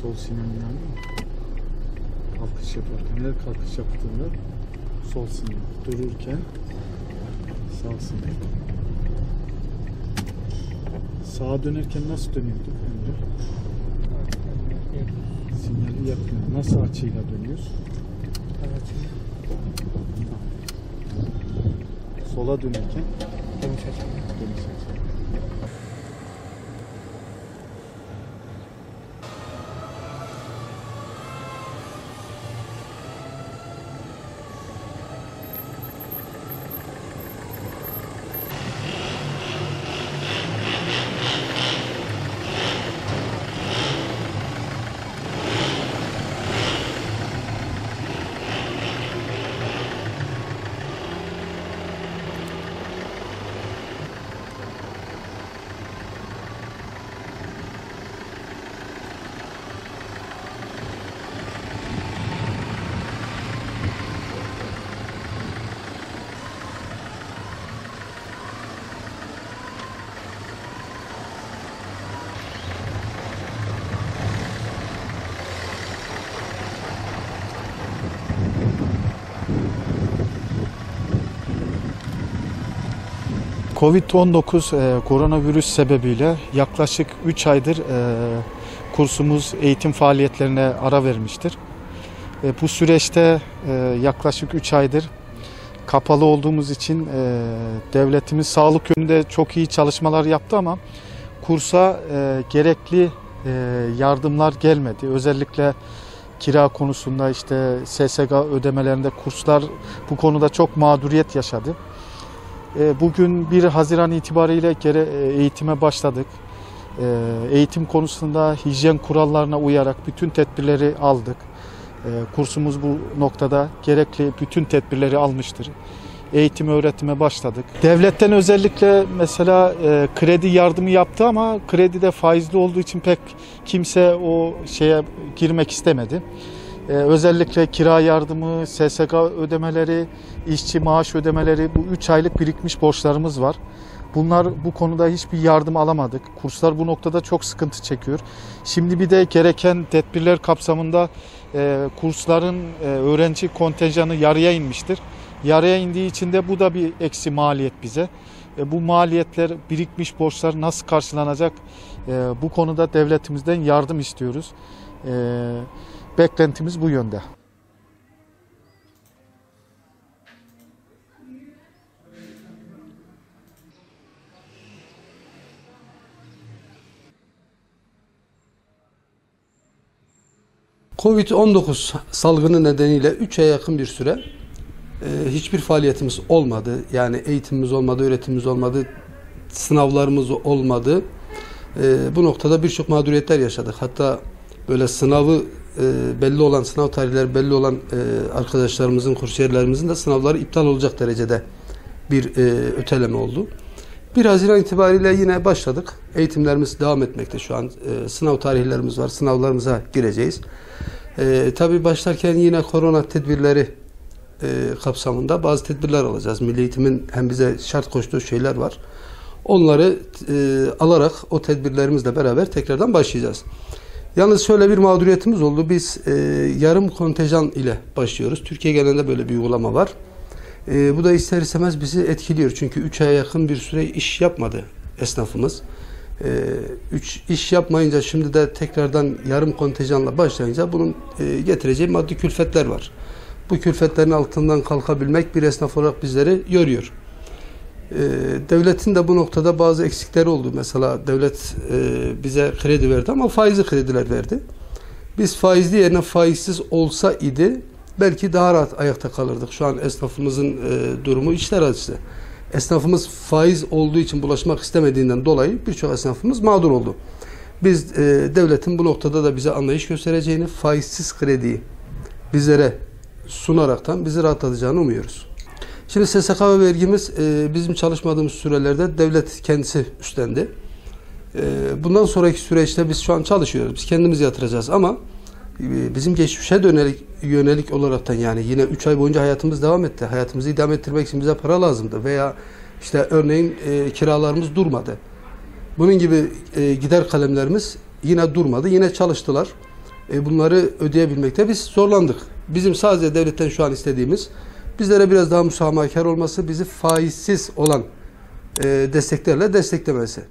Sol sinyal yandı mı? Kalkış yaparken, her kalkış yaptığında sol sinyal, dururken sağ sinyal. Sağa dönerken nasıl dönüyorduk Emre? Sinyali yakmıyor. Nasıl açıyla dönüyoruz? Sola dönerken dönüş açıyla. Covid-19 koronavirüs sebebiyle yaklaşık 3 aydır kursumuz eğitim faaliyetlerine ara vermiştir. Bu süreçte yaklaşık 3 aydır kapalı olduğumuz için devletimiz sağlık yönünde çok iyi çalışmalar yaptı ama kursa gerekli yardımlar gelmedi. Özellikle kira konusunda işte SSK ödemelerinde kurslar bu konuda çok mağduriyet yaşadı. Bugün 1 Haziran itibariyle eğitime başladık. Eğitim konusunda hijyen kurallarına uyarak bütün tedbirleri aldık. Kursumuz bu noktada gerekli bütün tedbirleri almıştır. Eğitim öğretime başladık. Devletten özellikle mesela kredi yardımı yaptı ama kredi de faizli olduğu için pek kimse o şeye girmek istemedi. Özellikle kira yardımı, SSK ödemeleri, işçi maaş ödemeleri, bu 3 aylık birikmiş borçlarımız var. Bu konuda hiçbir yardım alamadık. Kurslar bu noktada çok sıkıntı çekiyor. Şimdi bir de gereken tedbirler kapsamında kursların öğrenci kontenjanı yarıya inmiştir. Yarıya indiği için de bu da bir eksi maliyet bize. Bu maliyetler, birikmiş borçlar nasıl karşılanacak? Bu konuda devletimizden yardım istiyoruz. Beklentimiz bu yönde. Covid-19 salgını nedeniyle 3 aya yakın bir süre hiçbir faaliyetimiz olmadı. Yani eğitimimiz olmadı, öğretimimiz olmadı, sınavlarımız olmadı. Bu noktada birçok mağduriyetler yaşadık. Hatta böyle sınavı belli olan, sınav tarihleri belli olan arkadaşlarımızın, kursiyerlerimizin de sınavları iptal olacak derecede bir öteleme oldu. 1 Haziran itibariyle yine başladık. Eğitimlerimiz devam etmekte şu an. Sınav tarihlerimiz var. Sınavlarımıza gireceğiz. Tabii başlarken yine korona tedbirleri kapsamında bazı tedbirler alacağız. Milli Eğitim'in hem bize şart koştuğu şeyler var. Onları alarak o tedbirlerimizle beraber tekrardan başlayacağız. Yalnız şöyle bir mağduriyetimiz oldu. Biz yarım kontenjan ile başlıyoruz. Türkiye genelinde böyle bir uygulama var. Bu da ister istemez bizi etkiliyor. Çünkü 3 aya yakın bir süre iş yapmadı esnafımız. İş yapmayınca şimdi de tekrardan yarım kontenjanla başlayınca bunun getireceği maddi külfetler var. Bu külfetlerin altından kalkabilmek bir esnaf olarak bizleri yoruyor. Devletin de bu noktada bazı eksikleri oldu. Mesela devlet bize kredi verdi ama faizli krediler verdi. Biz faizli yerine faizsiz olsa idi belki daha rahat ayakta kalırdık. Şu an esnafımızın durumu içler acısı. Esnafımız faiz olduğu için bulaşmak istemediğinden dolayı birçok esnafımız mağdur oldu. Biz devletin bu noktada da bize anlayış göstereceğini, faizsiz krediyi bizlere sunaraktan bizi rahatlatacağını umuyoruz. Şimdi SSK vergimiz bizim çalışmadığımız sürelerde devlet kendisi üstlendi. Bundan sonraki süreçte biz şu an çalışıyoruz. Biz kendimiz yatıracağız ama bizim geçmişe yönelik olaraktan yani yine 3 ay boyunca hayatımız devam etti. Hayatımızı idame ettirmek için bize para lazımdı veya işte örneğin kiralarımız durmadı. Bunun gibi gider kalemlerimiz yine durmadı. Yine çalıştılar. bunları ödeyebilmekte biz zorlandık. Bizim sadece devletten şu an istediğimiz bizlere biraz daha müsamahakar olması, bizi faizsiz olan desteklerle desteklemesi.